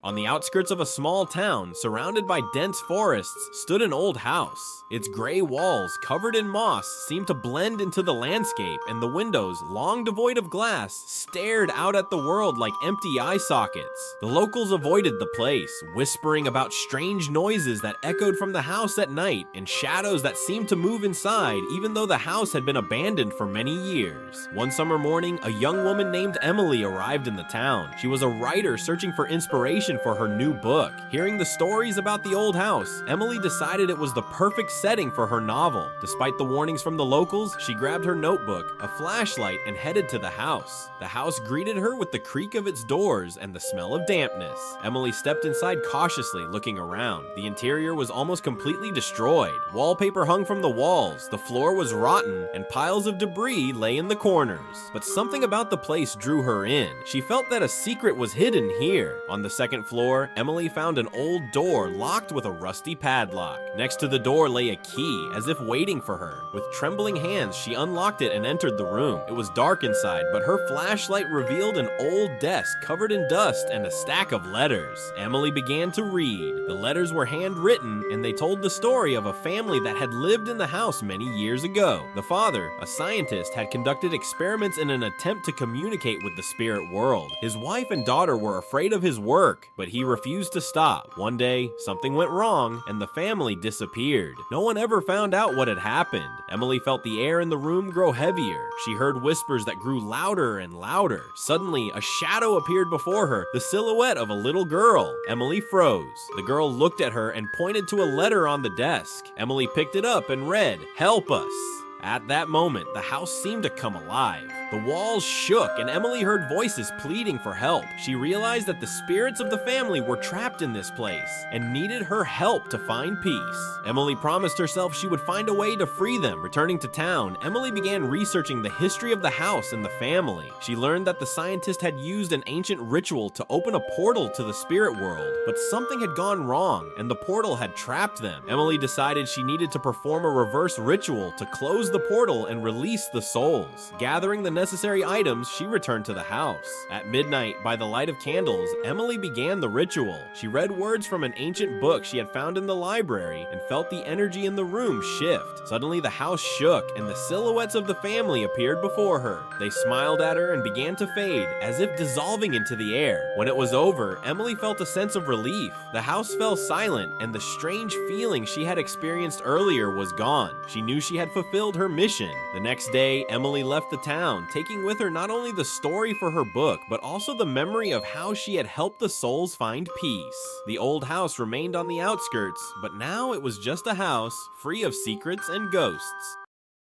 On the outskirts of a small town, surrounded by dense forests, stood an old house. Its gray walls, covered in moss, seemed to blend into the landscape, and the windows, long devoid of glass, stared out at the world like empty eye sockets. The locals avoided the place, whispering about strange noises that echoed from the house at night, and shadows that seemed to move inside, even though the house had been abandoned for many years. One summer morning, a young woman named Emily arrived in the town. She was a writer searching for inspiration for her new book. Hearing the stories about the old house, Emily decided it was the perfect setting for her novel. Despite the warnings from the locals, she grabbed her notebook, a flashlight, and headed to the house. The house greeted her with the creak of its doors and the smell of dampness. Emily stepped inside cautiously, looking around. The interior was almost completely destroyed. Wallpaper hung from the walls, the floor was rotten, and piles of debris lay in the corners. But something about the place drew her in. She felt that a secret was hidden here. On the second floor, Emily found an old door locked with a rusty padlock. Next to the door lay a key, as if waiting for her. With trembling hands, she unlocked it and entered the room. It was dark inside, but her flashlight revealed an old desk covered in dust and a stack of letters. Emily began to read. The letters were handwritten, and they told the story of a family that had lived in the house many years ago. The father, a scientist, had conducted experiments in an attempt to communicate with the spirit world. His wife and daughter were afraid of his work, but he refused to stop. One day, something went wrong, and the family disappeared. No one ever found out what had happened. Emily felt the air in the room grow heavier. She heard whispers that grew louder and louder. Suddenly, a shadow appeared before her, the silhouette of a little girl. Emily froze. The girl looked at her and pointed to a letter on the desk. Emily picked it up and read, "Help us." At that moment, the house seemed to come alive. The walls shook, and Emily heard voices pleading for help. She realized that the spirits of the family were trapped in this place and needed her help to find peace. Emily promised herself she would find a way to free them. Returning to town, Emily began researching the history of the house and the family. She learned that the scientist had used an ancient ritual to open a portal to the spirit world, but something had gone wrong, and the portal had trapped them. Emily decided she needed to perform a reverse ritual to close the portal and release the souls. Gathering the necessary items, she returned to the house. At midnight, by the light of candles, Emily began the ritual. She read words from an ancient book she had found in the library and felt the energy in the room shift. Suddenly, the house shook, and the silhouettes of the family appeared before her. They smiled at her and began to fade, as if dissolving into the air. When it was over, Emily felt a sense of relief. The house fell silent, and the strange feeling she had experienced earlier was gone. She knew she had fulfilled her mission. The next day, Emily left the town, taking with her not only the story for her book, but also the memory of how she had helped the souls find peace. The old house remained on the outskirts, but now it was just a house, free of secrets and ghosts.